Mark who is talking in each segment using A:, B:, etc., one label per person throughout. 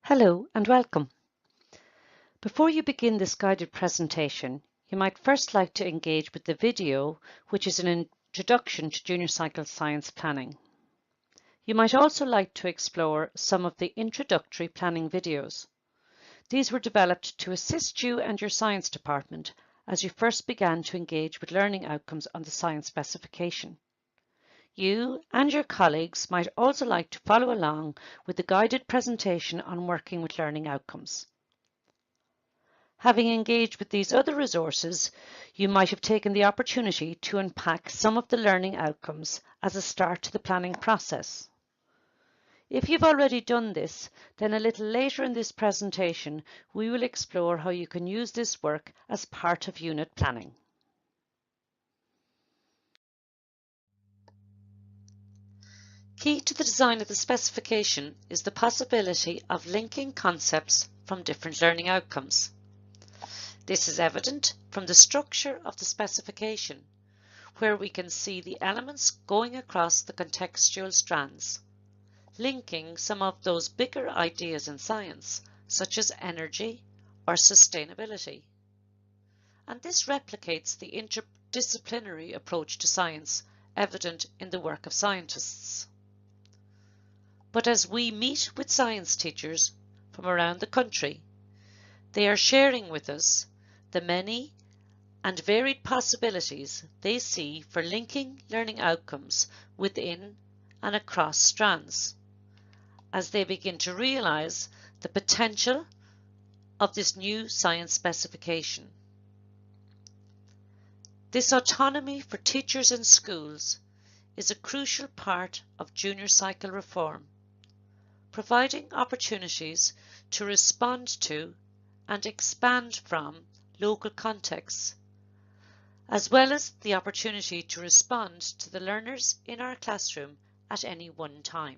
A: Hello and welcome. Before you begin this guided presentation, you might first like to engage with the video, which is an introduction to junior cycle science planning. You might also like to explore some of the introductory planning videos. These were developed to assist you and your science department as you first began to engage with learning outcomes on the science specification. You and your colleagues might also like to follow along with the guided presentation on working with learning outcomes. Having engaged with these other resources, you might have taken the opportunity to unpack some of the learning outcomes as a start to the planning process. If you've already done this, then a little later in this presentation, we will explore how you can use this work as part of unit planning. Key to the design of the specification is the possibility of linking concepts from different learning outcomes. This is evident from the structure of the specification, where we can see the elements going across the contextual strands, linking some of those bigger ideas in science, such as energy or sustainability. And this replicates the interdisciplinary approach to science evident in the work of scientists. But as we meet with science teachers from around the country, they are sharing with us the many and varied possibilities they see for linking learning outcomes within and across strands, as they begin to realise the potential of this new science specification. This autonomy for teachers and schools is a crucial part of junior cycle reform, providing opportunities to respond to and expand from local contexts, as well as the opportunity to respond to the learners in our classroom at any one time.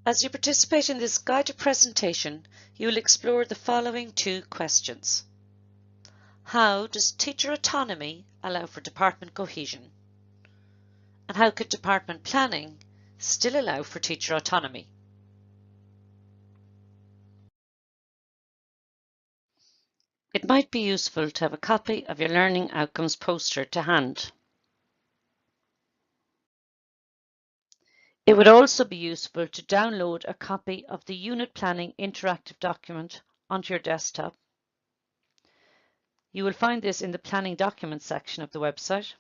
A: As you participate in this guided presentation, you will explore the following two questions. How does teacher autonomy allow for department cohesion? And how could department planning still allow for teacher autonomy? It might be useful to have a copy of your learning outcomes poster to hand. It would also be useful to download a copy of the unit planning interactive document onto your desktop. You will find this in the planning documents section of the website.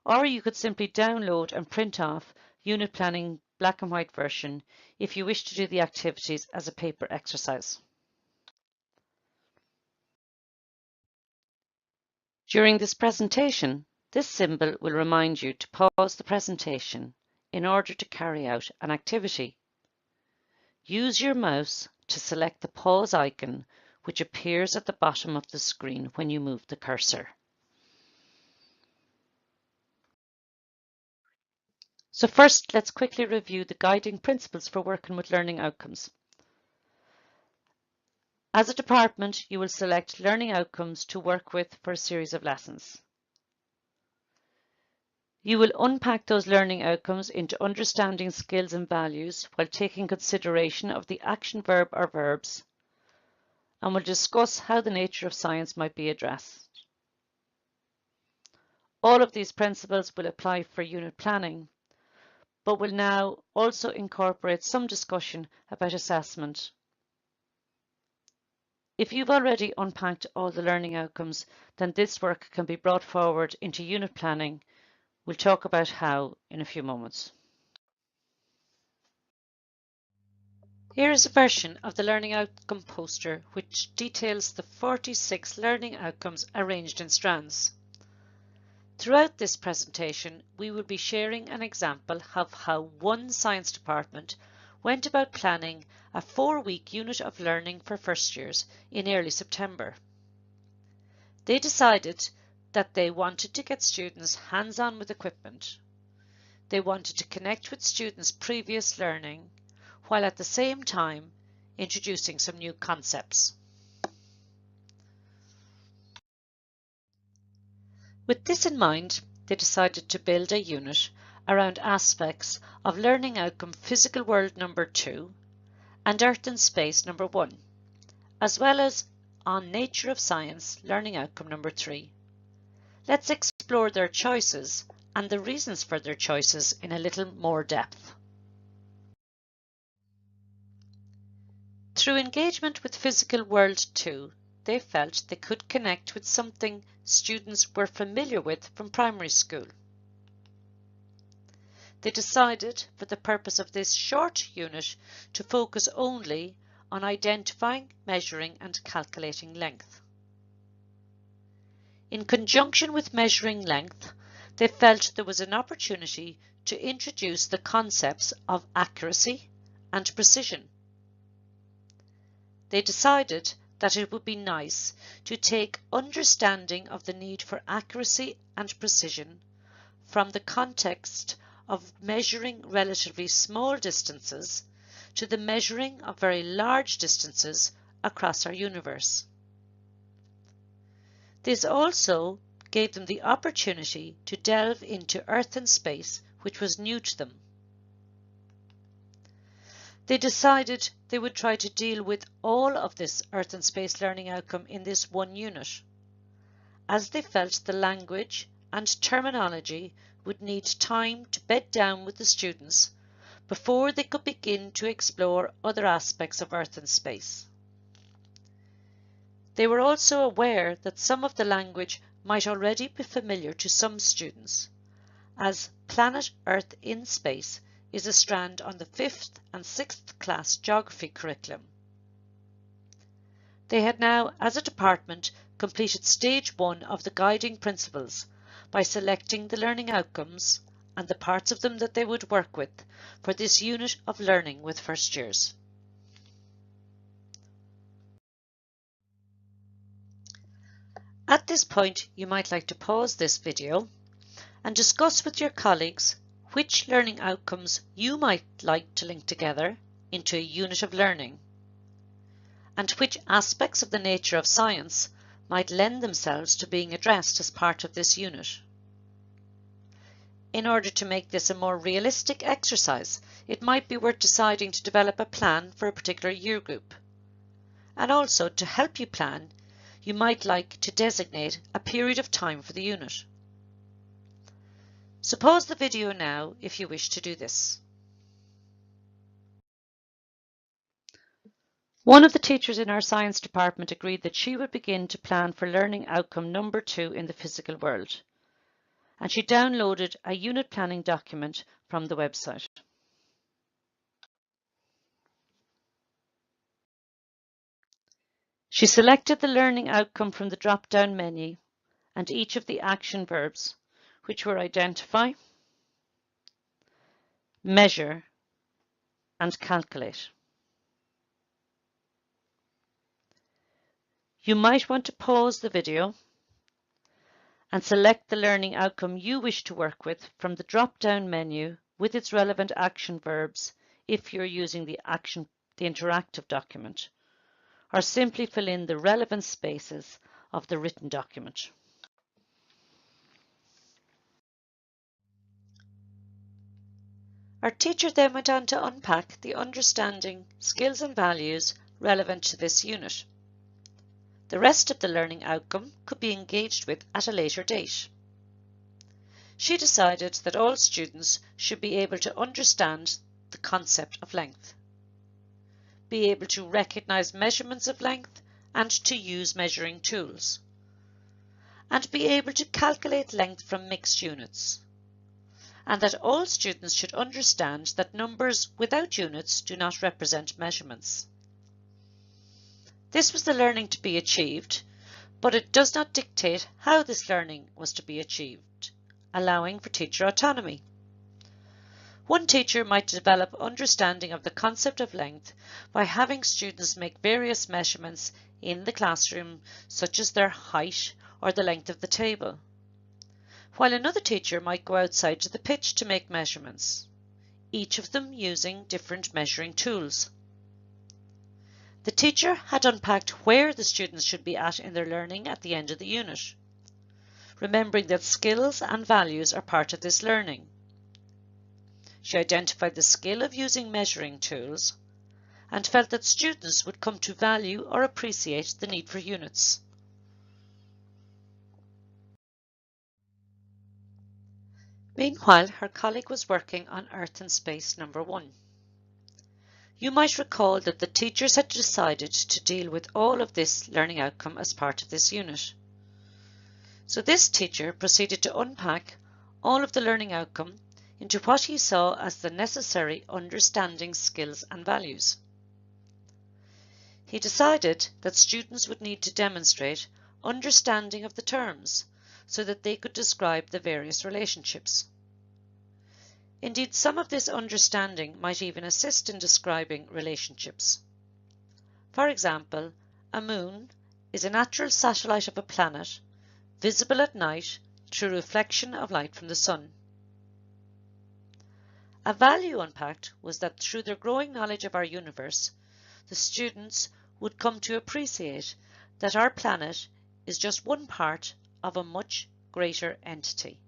A: Or you could simply download and print off unit planning black and white version if you wish to do the activities as a paper exercise. During this presentation, this symbol will remind you to pause the presentation in order to carry out an activity. Use your mouse to select the pause icon, which appears at the bottom of the screen when you move the cursor. So first, let's quickly review the guiding principles for working with learning outcomes. As a department, you will select learning outcomes to work with for a series of lessons. You will unpack those learning outcomes into understanding skills and values while taking consideration of the action verb or verbs, and will discuss how the nature of science might be addressed. All of these principles will apply for unit planning, but will now also incorporate some discussion about assessment. If you've already unpacked all the learning outcomes, then this work can be brought forward into unit planning. We'll talk about how in a few moments. Here is a version of the learning outcome poster which details the 46 learning outcomes arranged in strands. Throughout this presentation, we will be sharing an example of how one science department went about planning a 4-week unit of learning for first years in early September. They decided that they wanted to get students hands-on with equipment. They wanted to connect with students' previous learning, while at the same time introducing some new concepts. With this in mind, they decided to build a unit around aspects of Learning Outcome Physical World number 2 and Earth and Space number 1, as well as on Nature of Science Learning Outcome number 3. Let's explore their choices and the reasons for their choices in a little more depth. Through engagement with Physical World 2, they felt they could connect with something students were familiar with from primary school. They decided, for the purpose of this short unit, to focus only on identifying, measuring and calculating length. In conjunction with measuring length, they felt there was an opportunity to introduce the concepts of accuracy and precision. They decided that it would be nice to take understanding of the need for accuracy and precision from the context of measuring relatively small distances to the measuring of very large distances across our universe. This also gave them the opportunity to delve into Earth and space, which was new to them. They decided they would try to deal with all of this Earth and space learning outcome in this one unit, as they felt the language and terminology would need time to bed down with the students before they could begin to explore other aspects of Earth and space. They were also aware that some of the language might already be familiar to some students, as Planet Earth in Space is a strand on the 5th and 6th class geography curriculum. They had now, as a department, completed stage 1 of the guiding principles by selecting the learning outcomes and the parts of them that they would work with for this unit of learning with first years. At this point, you might like to pause this video and discuss with your colleagues which learning outcomes you might like to link together into a unit of learning, and which aspects of the nature of science might lend themselves to being addressed as part of this unit. In order to make this a more realistic exercise, it might be worth deciding to develop a plan for a particular year group. And also, to help you plan, you might like to designate a period of time for the unit. So pause the video now if you wish to do this. One of the teachers in our science department agreed that she would begin to plan for learning outcome number 2 in the physical world, and she downloaded a unit planning document from the website. She selected the learning outcome from the drop-down menu and each of the action verbs, which were identify, measure, and calculate. You might want to pause the video and select the learning outcome you wish to work with from the drop-down menu with its relevant action verbs if you're using the interactive document, or simply fill in the relevant spaces of the written document. Our teacher then went on to unpack the understanding, skills and values relevant to this unit. The rest of the learning outcome could be engaged with at a later date. She decided that all students should be able to understand the concept of length, be able to recognise measurements of length and to use measuring tools, and be able to calculate length from mixed units, and that all students should understand that numbers without units do not represent measurements. This was the learning to be achieved, but it does not dictate how this learning was to be achieved, allowing for teacher autonomy. One teacher might develop understanding of the concept of length by having students make various measurements in the classroom, such as their height or the length of the table, while another teacher might go outside to the pitch to make measurements, each of them using different measuring tools. The teacher had unpacked where the students should be at in their learning at the end of the unit. remembering that skills and values are part of this learning. She identified the skill of using measuring tools and felt that students would come to value or appreciate the need for units. Meanwhile, her colleague was working on Earth and Space number 1. You might recall that the teachers had decided to deal with all of this learning outcome as part of this unit. So this teacher proceeded to unpack all of the learning outcome into what he saw as the necessary understanding, skills and values. He decided that students would need to demonstrate understanding of the terms so that they could describe the various relationships. Indeed, some of this understanding might even assist in describing relationships. For example, a moon is a natural satellite of a planet, visible at night through reflection of light from the sun. A value unpacked was that through their growing knowledge of our universe, the students would come to appreciate that our planet is just one part of a much greater entity.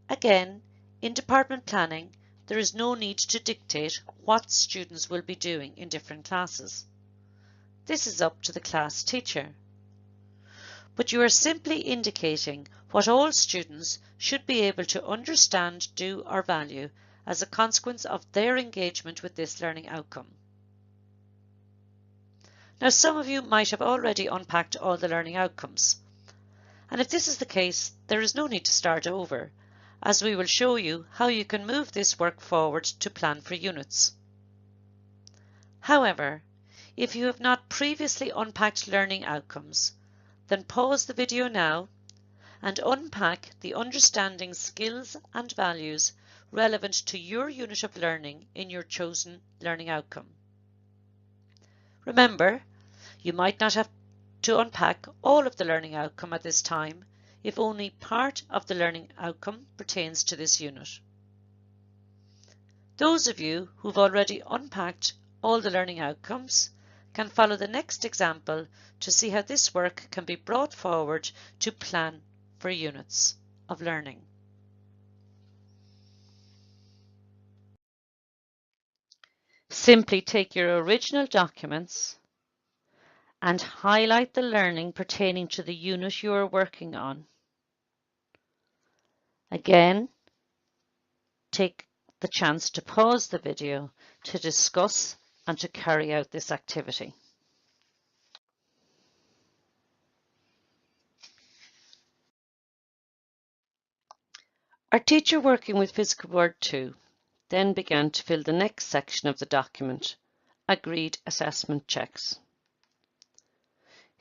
A: Again, in department planning, there is no need to dictate what students will be doing in different classes. This is up to the class teacher. But you are simply indicating what all students should be able to understand, do or value as a consequence of their engagement with this learning outcome. Now, some of you might have already unpacked all the learning outcomes. And if this is the case, there is no need to start over, as we will show you how you can move this work forward to plan for units. However, if you have not previously unpacked learning outcomes, then pause the video now and unpack the understanding, skills and values relevant to your unit of learning in your chosen learning outcome. Remember, you might not have to unpack all of the learning outcome at this time if only part of the learning outcome pertains to this unit. Those of you who've already unpacked all the learning outcomes can follow the next example to see how this work can be brought forward to plan for units of learning. Simply take your original documents and highlight the learning pertaining to the unit you are working on. Again, take the chance to pause the video to discuss and to carry out this activity. Our teacher working with Physical Word 2 then began to fill the next section of the document, Agreed Assessment Checks.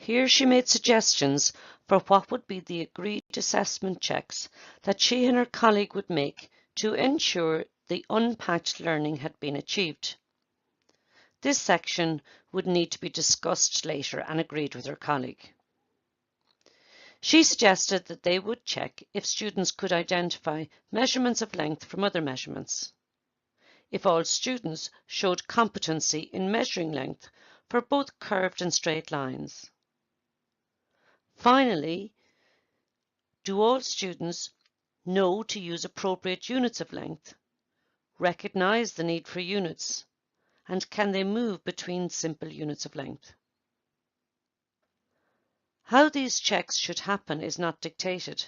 A: Here she made suggestions for what would be the agreed assessment checks that she and her colleague would make to ensure the unpacked learning had been achieved. This section would need to be discussed later and agreed with her colleague. She suggested that they would check if students could identify measurements of length from other measurements, if all students showed competency in measuring length for both curved and straight lines. Finally, do all students know to use appropriate units of length, recognize the need for units, and can they move between simple units of length? How these checks should happen is not dictated,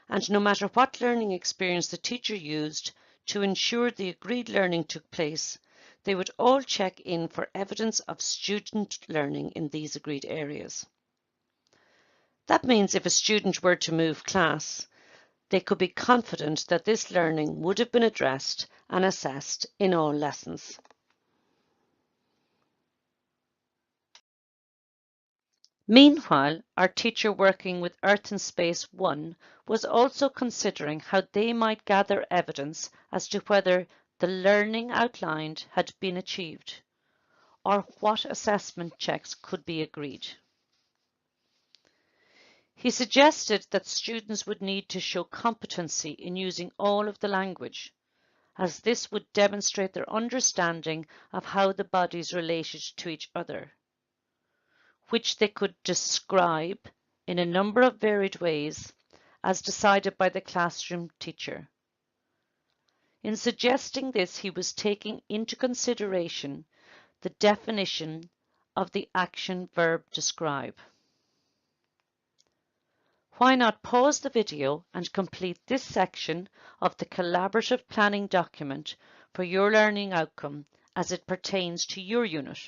A: and no matter what learning experience the teacher used to ensure the agreed learning took place, they would all check in for evidence of student learning in these agreed areas. That means if a student were to move class, they could be confident that this learning would have been addressed and assessed in all lessons. Meanwhile, our teacher working with Earth and Space 1 was also considering how they might gather evidence as to whether the learning outlined had been achieved, or what assessment checks could be agreed. He suggested that students would need to show competency in using all of the language, as this would demonstrate their understanding of how the bodies related to each other, which they could describe in a number of varied ways as decided by the classroom teacher. In suggesting this, he was taking into consideration the definition of the action verb describe. Why not pause the video and complete this section of the collaborative planning document for your learning outcome as it pertains to your unit.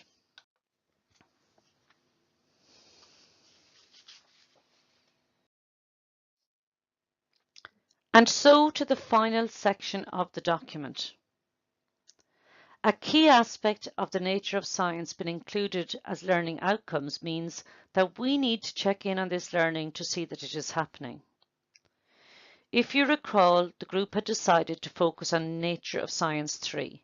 A: And so to the final section of the document. A key aspect of the nature of science being included as learning outcomes means that we need to check in on this learning to see that it is happening. If you recall, the group had decided to focus on Nature of Science 3.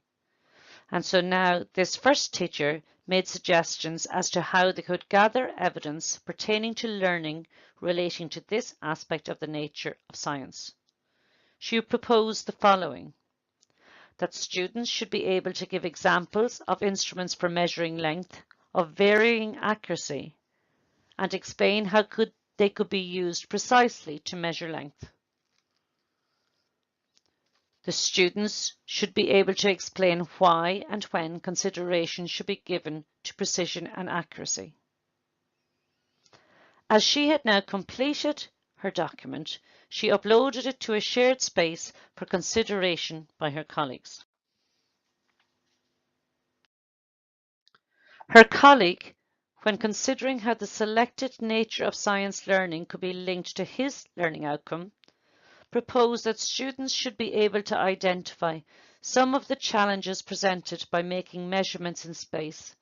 A: And so now this first teacher made suggestions as to how they could gather evidence pertaining to learning relating to this aspect of the nature of science. She proposed the following: that students should be able to give examples of instruments for measuring length of varying accuracy and explain how they could be used precisely to measure length. The students should be able to explain why and when consideration should be given to precision and accuracy. As she had now completed her document, she uploaded it to a shared space for consideration by her colleagues. Her colleague, when considering how the selected nature of science learning could be linked to his learning outcome, proposed that students should be able to identify some of the challenges presented by making measurements in space,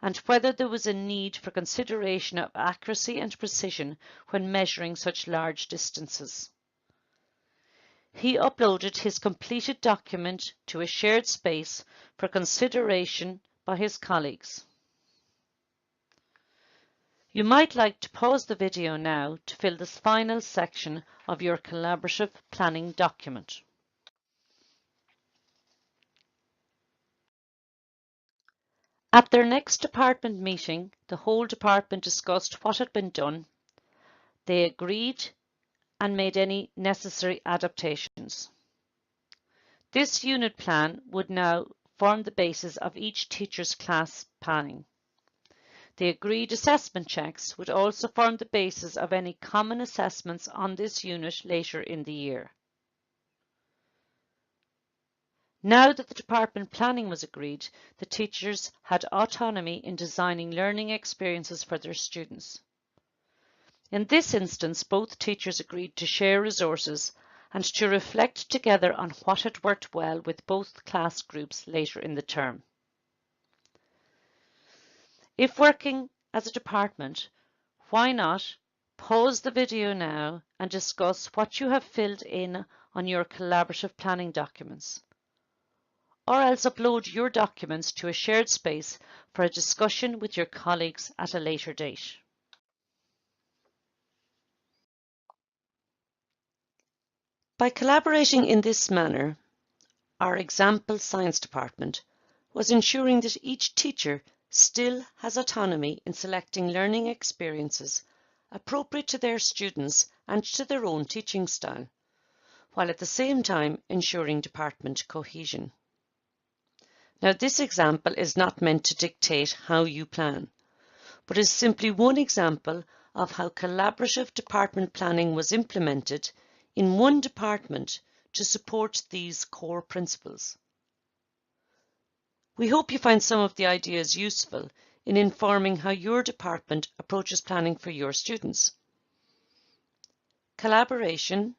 A: and whether there was a need for consideration of accuracy and precision when measuring such large distances. He uploaded his completed document to a shared space for consideration by his colleagues. You might like to pause the video now to fill this final section of your collaborative planning document. At their next department meeting, the whole department discussed what had been done. They agreed and made any necessary adaptations. This unit plan would now form the basis of each teacher's class planning. The agreed assessment checks would also form the basis of any common assessments on this unit later in the year. Now that the department planning was agreed, the teachers had autonomy in designing learning experiences for their students. In this instance, both teachers agreed to share resources and to reflect together on what had worked well with both class groups later in the term. If working as a department, why not pause the video now and discuss what you have filled in on your collaborative planning documents, or else upload your documents to a shared space for a discussion with your colleagues at a later date. By collaborating in this manner, our example science department was ensuring that each teacher still has autonomy in selecting learning experiences appropriate to their students and to their own teaching style, while at the same time ensuring department cohesion. Now, this example is not meant to dictate how you plan, but is simply one example of how collaborative department planning was implemented in one department to support these core principles. We hope you find some of the ideas useful in informing how your department approaches planning for your students. Collaboration,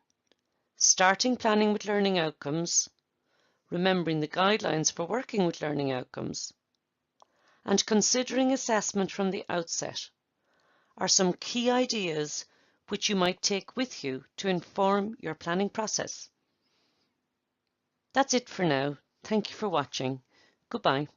A: starting planning with learning outcomes, remembering the guidelines for working with learning outcomes, and considering assessment from the outset are some key ideas which you might take with you to inform your planning process. That's it for now. Thank you for watching. Goodbye.